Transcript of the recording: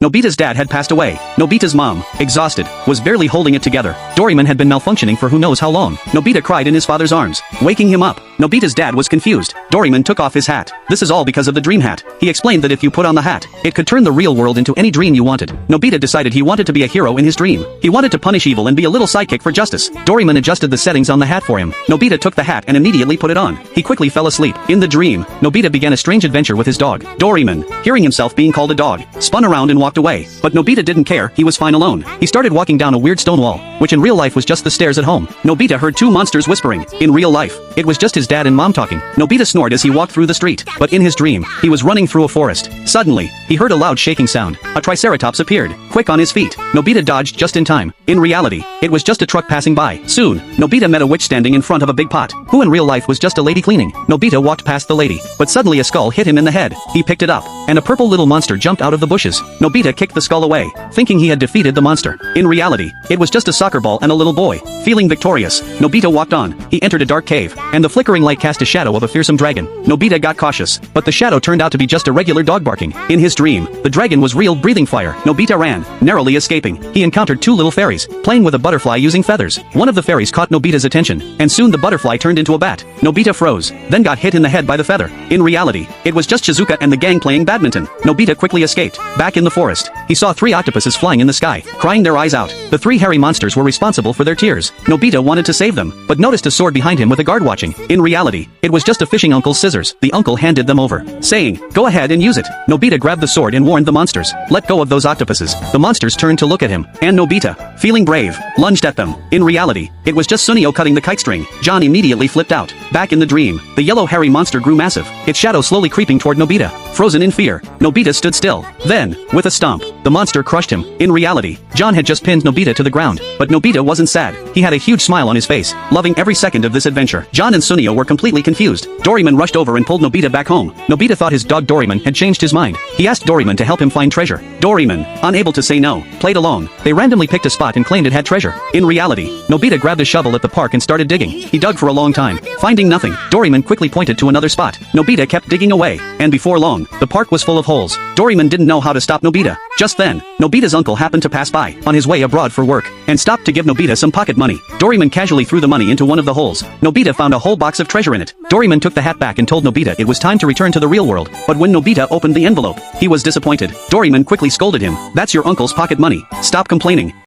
Nobita's dad had passed away. Nobita's mom, exhausted, was barely holding it together. Doraemon had been malfunctioning for who knows how long. Nobita cried in his father's arms, waking him up. Nobita's dad was confused. Doraemon took off his hat. This is all because of the dream hat. He explained that if you put on the hat, it could turn the real world into any dream you wanted. Nobita decided he wanted to be a hero in his dream. He wanted to punish evil and be a little sidekick for justice. Doraemon adjusted the settings on the hat for him. Nobita took the hat and immediately put it on. He quickly fell asleep. In the dream, Nobita began a strange adventure with his dog. Doraemon, hearing himself being called a dog, spun around and walked away. But Nobita didn't care, he was fine alone. He started walking down a weird stone wall, which in real life was just the stairs at home. Nobita heard two monsters whispering. In real life, it was just his dad and mom talking. Nobita snored as he walked through the street. But in his dream, he was running through a forest. Suddenly, he heard a loud shaking sound. A triceratops appeared, quick on his feet. Nobita dodged just in time. In reality, it was just a truck passing by. Soon, Nobita met a witch standing in front of a big pot, who in real life was just a lady cleaning. Nobita walked past the lady, but suddenly a skull hit him in the head. He picked it up, and a purple little monster jumped out of the bushes. Nobita kicked the skull away, thinking he had defeated the monster. In reality, it was just a soccer ball and a little boy. Feeling victorious, Nobita walked on. He entered a dark cave, and the flickering light cast a shadow of a fearsome dragon. Nobita got cautious, but the shadow turned out to be just a regular dog barking. In his dream, the dragon was real breathing fire. Nobita ran, narrowly escaping. He encountered two little fairies, playing with a butterfly using feathers. One of the fairies caught Nobita's attention, and soon the butterfly turned into a bat. Nobita froze, then got hit in the head by the feather. In reality, it was just Shizuka and the gang playing badminton. Nobita quickly escaped. Back in the forest, he saw three octopuses flying in the sky, crying their eyes out. The three hairy monsters were responsible for their tears. Nobita wanted to save them, but noticed a sword behind him with a guard watching. In reality, it was just a fishing uncle's scissors. The uncle handed them over, saying, "Go ahead and use it." Nobita grabbed the sword and warned the monsters, "Let go of those octopuses." The monsters turned to look at him, and Nobita, feeling brave, lunged at them. In reality, it was just Sunio cutting the kite string. John immediately flipped out. Back in the dream, the yellow hairy monster grew massive, its shadow slowly creeping toward Nobita. Frozen in fear, Nobita stood still. Then, with a stomp, the monster crushed him. In reality, John had just pinned Nobita to the ground, but Nobita wasn't sad. He had a huge smile on his face, loving every second of this adventure. John and Sunio were completely confused. Doraemon rushed over and pulled Nobita back home. Nobita thought his dog Doraemon had changed his mind. He asked Doraemon to help him find treasure. Doraemon, unable to say no, played along. They randomly picked a spot and claimed it had treasure. In reality, Nobita grabbed a shovel at the park and started digging. He dug for a long time, finding nothing. Doraemon quickly pointed to another spot. Nobita kept digging away, and before long, the park was full of holes. Doraemon didn't know how to stop Nobita. Just then, Nobita's uncle happened to pass by, on his way abroad for work, and stopped to give Nobita some pocket money. Doraemon casually threw the money into one of the holes. Nobita found a whole box of treasure in it. Doraemon took the hat back and told Nobita it was time to return to the real world, but when Nobita opened the envelope, he was disappointed. Doraemon quickly scolded him, "That's your uncle's pocket money. Stop complaining."